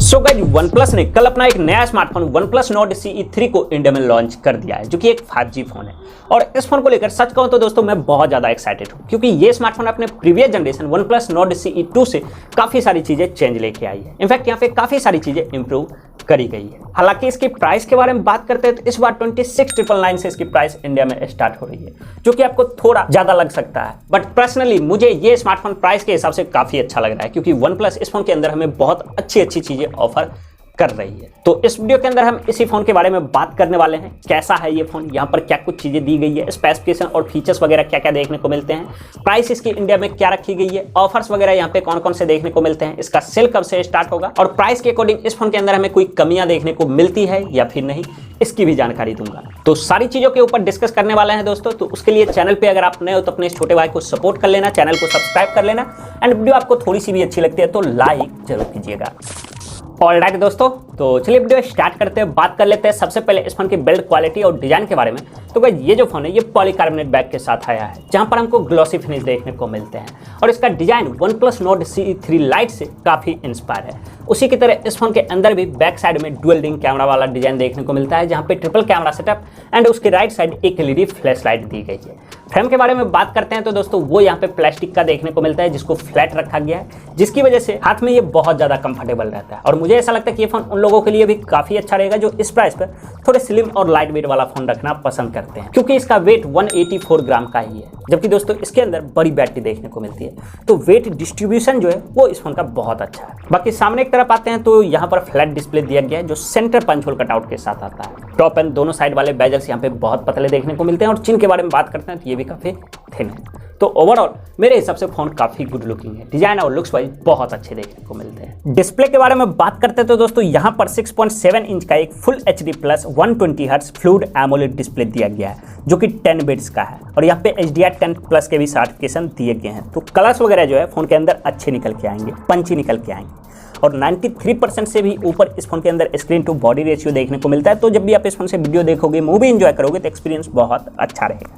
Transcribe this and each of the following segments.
So guys OnePlus ने कल अपना एक नया स्मार्टफोन OnePlus Nord CE3 को इंडिया में लॉन्च कर दिया है, जो कि एक 5G फोन है। और इस फोन को लेकर सच कहूं तो दोस्तों मैं बहुत ज़्यादा एक्साइटेड हूं, क्योंकि ये स्मार्टफोन अपने previous generation OnePlus Nord CE2 से काफ़ी सारी चीज़ें चेंज लेके आई है। इनफैक्ट यहाँ पे काफ़ी सारी चीज़ें इंप्रूव करी गई है। हालांकि इसकी प्राइस के बारे में बात करते हैं तो इस बार 26,999 से इसकी प्राइस इंडिया में स्टार्ट हो रही है, जो कि आपको थोड़ा ज़्यादा लग सकता है। बट पर्सनली मुझे ये स्मार्टफोन प्राइस के हिसाब से काफ़ी अच्छा लग रहा है, क्योंकि OnePlus इस फोन के अंदर हमें बहुत अच्छी चीज़ें ऑफर कर रही है। तो इस वीडियो के अंदर हम इसी फोन के बारे में बात करने वाले हैं। कैसा है ये फोन, यहाँ पर क्या कुछ चीजें दी गई है, स्पेसिफिकेशन और फीचर्स वगैरह क्या क्या देखने को मिलते हैं, प्राइस इसकी इंडिया में क्या रखी गई है, ऑफर्स वगैरह यहाँ पे कौन कौन से देखने को मिलते हैं, इसका सेल कब से स्टार्ट होगा और प्राइस के अकॉर्डिंग इस फोन के अंदर हमें कोई कमियां देखने को मिलती है या फिर नहीं, इसकी भी जानकारी दूंगा। तो सारी चीजों के ऊपर डिस्कस करने वाले हैं दोस्तों। तो उसके लिए चैनल पे अगर आप नए हो तो अपने छोटे भाई को सपोर्ट कर लेना, चैनल को सब्सक्राइब कर लेना एंड वीडियो आपको थोड़ी सी भी अच्छी लगती है तो लाइक जरूर कीजिएगा। ऑलराइट दोस्तों, तो चलिए वीडियो स्टार्ट करते हैं। बात कर लेते हैं सबसे पहले इस फोन की बिल्ड क्वालिटी और डिजाइन के बारे में। तो गाइस ये जो फोन है ये पॉलीकार्बोनेट बैग के साथ आया है, जहां पर हमको ग्लॉसी फिनिश देखने को मिलते हैं और इसका design OnePlus Nord CE3 Lite से काफी इंस्पायर है। उसी की तरह इस फोन के अंदर भी बैक साइड में डुअल रिंग कैमरा वाला डिजाइन देखने को मिलता है, जहां पे ट्रिपल कैमरा सेटअप एंड उसके राइट साइड एक LED फ्लैश लाइट दी गई है। फ्रेम के बारे में बात करते हैं तो दोस्तों वो यहाँ पे प्लास्टिक का देखने को मिलता है, जिसको फ्लैट रखा गया है, जिसकी वजह से हाथ में ये बहुत ज्यादा कंफर्टेबल रहता है। और मुझे ऐसा लगता है कि ये फोन उन लोगों के लिए भी काफी अच्छा रहेगा जो इस प्राइस पर थोड़े स्लिम और लाइट वेट वाला फोन रखना पसंद करते हैं, क्योंकि इसका वेट 184 ग्राम का ही है, जबकि दोस्तों इसके अंदर बड़ी बैटरी देखने को मिलती है। तो वेट डिस्ट्रीब्यूशन जो है वो इस फोन का बहुत अच्छा है। बाकी सामने की तरफ आते हैं तो यहाँ पर फ्लैट डिस्प्ले दिया गया है, जो सेंटर पंच होल कटआउट के साथ आता है। टॉप एंड दोनों साइड वाले बेजल्स यहाँ पे बहुत पतले देखने को मिलते हैं और चिन के बारे में बात करते हैं तो ये भी काफी थिन है। तो ओवरऑल मेरे हिसाब से फोन काफी गुड लुकिंग है, डिजाइन और लुक्स वाइज बहुत अच्छे देखने को मिलते हैं। डिस्प्ले के बारे में बात करते हैं तो दोस्तों यहाँ पर 6.7 इंच का एक full HD plus 120 hertz fluid AMOLED display दिया गया है, जो कि 10 बिट्स का है और यहाँ पे HDR10 प्लस के भी सर्टिफिकेशन दिए गए हैं। तो कलर्स वगैरह जो है फोन के अंदर अच्छे निकल के आएंगे, पंची निकल के आएंगे और 93% से भी ऊपर इस फोन के अंदर स्क्रीन टू बॉडी रेशियो देखने को मिलता है। तो जब भी आप इस फोन से वीडियो देखोगे, मूवी एंजॉय करोगे तो एक्सपीरियंस बहुत अच्छा रहेगा।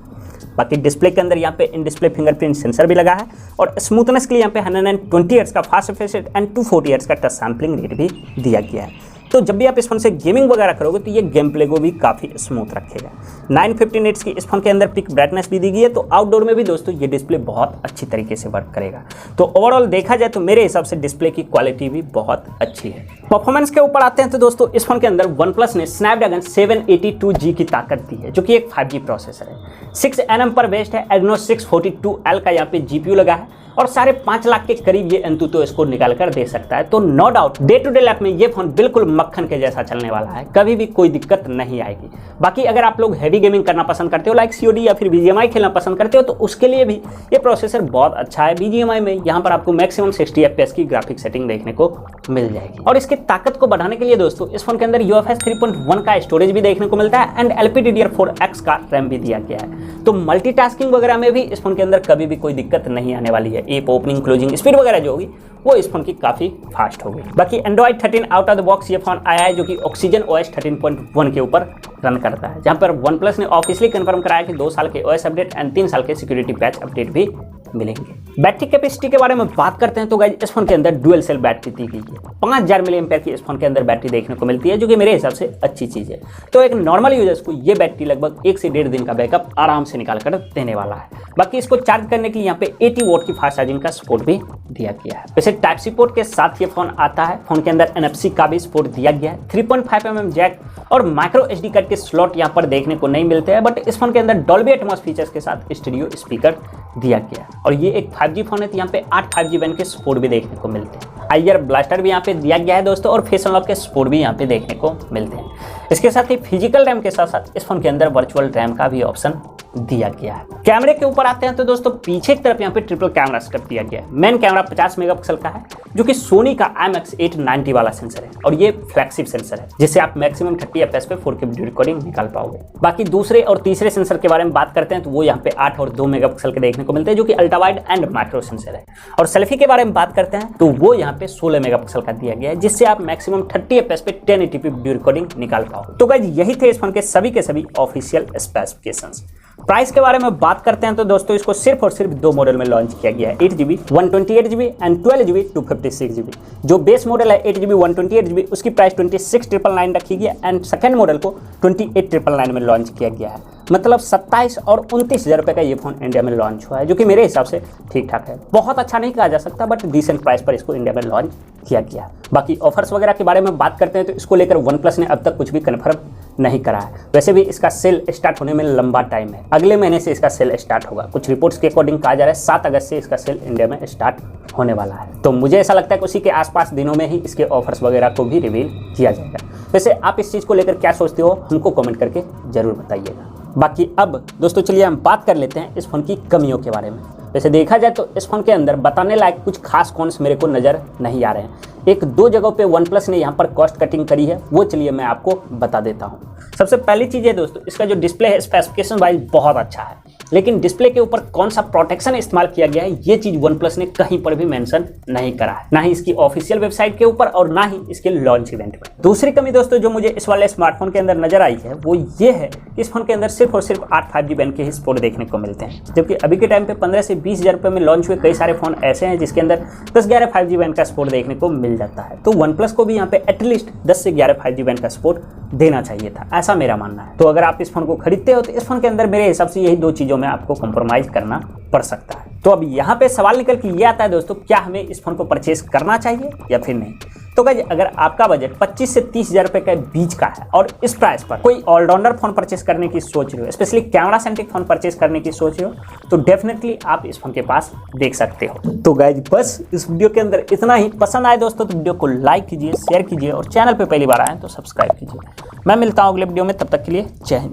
बाकी डिस्प्ले के अंदर यहाँ पे इन डिस्प्ले फिंगरप्रिंट सेंसर भी लगा है और स्मूथनेस के लिए यहाँ पे 120 हर्ट्ज का fast refresh rate and 240 hertz का टच सैंपलिंग रेट भी दिया गया है। तो जब भी आप इस फोन से गेमिंग वगैरह करोगे तो ये गेम प्ले को भी काफ़ी स्मूथ रखेगा। 950 निट्स की इस फोन के अंदर पिक ब्राइटनेस भी दी गई है, तो आउटडोर में भी दोस्तों ये डिस्प्ले बहुत अच्छी तरीके से वर्क करेगा। तो ओवरऑल देखा जाए तो मेरे हिसाब से डिस्प्ले की क्वालिटी भी बहुत अच्छी है। परफॉर्मेंस के ऊपर आते हैं तो दोस्तों इस फोन के अंदर OnePlus ने स्नैपड्रैगन 782G की ताकत दी है, जो कि एक 5G प्रोसेसर है। 6nm पर बेस्ड है। Exynos 642L का यहाँ पे GPU लगा है और 5.5 लाख के करीब ये Antutu स्कोर निकाल कर दे सकता है। तो no doubt day to day life में ये फोन बिल्कुल मक्खन के जैसा चलने वाला है, कभी भी कोई दिक्कत नहीं आएगी। बाकी अगर आप लोग हैवी गेमिंग करना पसंद करते हो, लाइक COD या फिर BGMI खेलना पसंद करते हो, तो उसके लिए भी ये प्रोसेसर बहुत अच्छा है। BGMI में यहाँ पर आपको मैक्सिमम 60 FPS की ग्राफिक सेटिंग देखने को मिल जाएगी। और इसकी ताकत को बढ़ाने के लिए दोस्तों इस फोन के अंदर UFS 3.1 का स्टोरेज भी देखने को मिलता है एंड LPDDR4X का रैम भी दिया गया है। तो मल्टीटास्किंग वगैरह में भी इस फोन के अंदर कभी भी कोई दिक्कत नहीं आने वाली है। ऐप ओपनिंग क्लोजिंग स्पीड वगैरह जो होगी वो इस फोन की काफी फास्ट होगी। बाकी Android 13 out of the box ये फोन आया है, जो कि Oxygen OS 13.1 के ऊपर रन करता है, जहां पर OnePlus ने ऑफिशियली कंफर्म कराया कि 2 साल के OS अपडेट एंड 3 साल के सिक्योरिटी पैच अपडेट भी मिलेंगे। बैटरी कैपेसिटी के बारे में बात करते हैं तो गाइस इस फोन के अंदर डुअल सेल बैटरी दी गई है। 5000 mAh की इस फोन के अंदर बैटरी देखने को मिलती है, जो कि मेरे हिसाब से अच्छी चीज है। तो एक नॉर्मल यूजर्स को ये बैटरी लगभग 1 से 1.5 दिन का बैकअप आराम से निकाल कर देने वाला है। बाकी इसको चार्ज करने के लिए यहाँ पे 80 वोट की फास्ट चार्जिंग का सपोर्ट भी दिया गया है। वैसे टाइप सी पोर्ट के साथ ये फोन आता है। फोन के अंदर NFC का भी सपोर्ट दिया गया है। 3.5mm जैक और माइक्रो SD कार्ड के स्लॉट यहाँ पर देखने को नहीं मिलते हैं, बट इस फोन के अंदर डॉल्बी एटमॉस फीचर्स के साथ स्टूडियो स्पीकर दिया गया है। और ये एक 5G फोन है, तो यहाँ पे 8 5G बैंड के सपोर्ट भी देखने को मिलते हैं। IR ब्लास्टर भी यहाँ पे दिया गया है दोस्तों और फेस अनलॉक के सपोर्ट भी यहाँ पे देखने को मिलते हैं। इसके साथ ही फिजिकल रैम के साथ साथ इस फोन के अंदर वर्चुअल रैम का भी ऑप्शन दिया गया है। कैमरे के ऊपर आते हैं तो दोस्तों पीछे की तरफ यहाँ पे ट्रिपल कैमरा सेटअप दिया गया है। मेन कैमरा 50 मेगापिक्सल का है, जो कि सोनी का IMX890 वाला सेंसर है और ये फ्लैगशिप सेंसर है, जिससे आप मैक्सिमम 30 FPS पे 4K वीडियो रिकॉर्डिंग निकाल पाओगे। बाकी दूसरे और तीसरे सेंसर के बारे में बात करते हैं तो वो यहाँ पे 8 और 2 मेगापिक्सल के देखने को मिलते हैं, जो कि ultra wide and micro sensor है। और सेल्फी के बारे में बात करते हैं तो वो यहाँ पे 16 मेगापिक्सल का दिया गया है, जिससे आप मैक्सिमम 30 FPS पे 1080p वीडियो रिकॉर्डिंग निकाल पाओगे। तो गाइस यही थे इस फोन के सभी ऑफिशियल स्पेसिफिकेशंस। प्राइस के बारे में बात करते हैं तो दोस्तों इसको सिर्फ और सिर्फ 2 मॉडल में लॉन्च किया गया है, 8GB 128GB and 12GB 256GB। जो बेस मॉडल है 8GB 128GB उसकी प्राइस 26,999 रखी गई है एंड सेकेंड मॉडल को 28,999 में लॉन्च किया गया है। मतलब 27 और 29,000 रुपये का ये फ़ोन इंडिया में लॉन्च हुआ है, जो कि मेरे हिसाब से ठीक ठाक है। बहुत अच्छा नहीं कहा जा सकता बट डिसेंट प्राइस पर इसको इंडिया में लॉन्च किया गया है। बाकी ऑफर्स वगैरह के बारे में बात करते हैं तो इसको लेकर OnePlus ने अब तक कुछ भी कन्फर्म नहीं करा है। वैसे भी इसका सेल स्टार्ट होने में लंबा टाइम है, अगले महीने से इसका सेल स्टार्ट होगा। कुछ रिपोर्ट्स के अकॉर्डिंग कहा जा रहा है 7 अगस्त से इसका सेल इंडिया में स्टार्ट होने वाला है। तो मुझे ऐसा लगता है कि उसी के आसपास दिनों में ही इसके ऑफर्स वगैरह को भी रिवील किया जाएगा। वैसे आप इस चीज़ को लेकर क्या सोचते हो हमको कमेंट करके ज़रूर बताइएगा। बाकी अब दोस्तों चलिए हम बात कर लेते हैं इस फ़ोन की कमियों के बारे में। वैसे देखा जाए तो इस फ़ोन के अंदर बताने लायक कुछ खास कॉन्स मेरे को नज़र नहीं आ रहे हैं। 1-2 जगहों पे OnePlus ने यहाँ पर कॉस्ट कटिंग करी है, वो चलिए मैं आपको बता देता हूँ। सबसे पहली चीज़ है दोस्तों, इसका जो डिस्प्ले है स्पेसिफिकेशन वाइज बहुत अच्छा है, लेकिन डिस्प्ले के ऊपर कौन सा प्रोटेक्शन इस्तेमाल किया गया है ये चीज़ OnePlus ने कहीं पर भी मेंशन नहीं करा है, ना ही इसकी ऑफिशियल वेबसाइट के ऊपर और ना ही इसके लॉन्च इवेंट में। दूसरी कमी दोस्तों जो मुझे इस वाले स्मार्टफोन के अंदर नजर आई है वो ये है कि इस फोन के अंदर सिर्फ और सिर्फ 8 5G बैंड के ही सपोर्ट देखने को मिलते हैं, जबकि अभी के टाइम पे 15 से 20,000 रुपये में लॉन्च हुए कई सारे फोन ऐसे हैं जिसके अंदर 10-11 5G बैंड का सपोर्ट देखने को मिल जाता है। तो OnePlus को भी यहाँ पे एटलीस्ट 10 से 11 5G बैंड का सपोर्ट देना चाहिए था, ऐसा मेरा मानना है। तो अगर आप इस फोन को खरीदते हो तो इस फोन के अंदर मेरे हिसाब से यही 2 चीज़ों में आपको कॉम्प्रोमाइज़ करना पड़ सकता है। तो अब यहाँ पे सवाल निकल के ये आता है दोस्तों, क्या हमें इस फोन को परचेस करना चाहिए या फिर नहीं। तो गाइस अगर आपका बजट 25 से 30,000 रुपये के बीच का है और इस प्राइस पर कोई ऑलराउंडर फोन परचेस करने की सोच रहे हो, specially camera centric phone purchase करने की सोच रहे हो, तो डेफिनेटली आप इस फोन के पास देख सकते हो। तो गाइस बस इस वीडियो के अंदर इतना ही। पसंद आए दोस्तों तो वीडियो को लाइक कीजिए, शेयर कीजिए और चैनल पर पहली बार आए तो सब्सक्राइब कीजिए। मैं मिलता हूँ अगले वीडियो में, तब तक के लिए जय हिंद।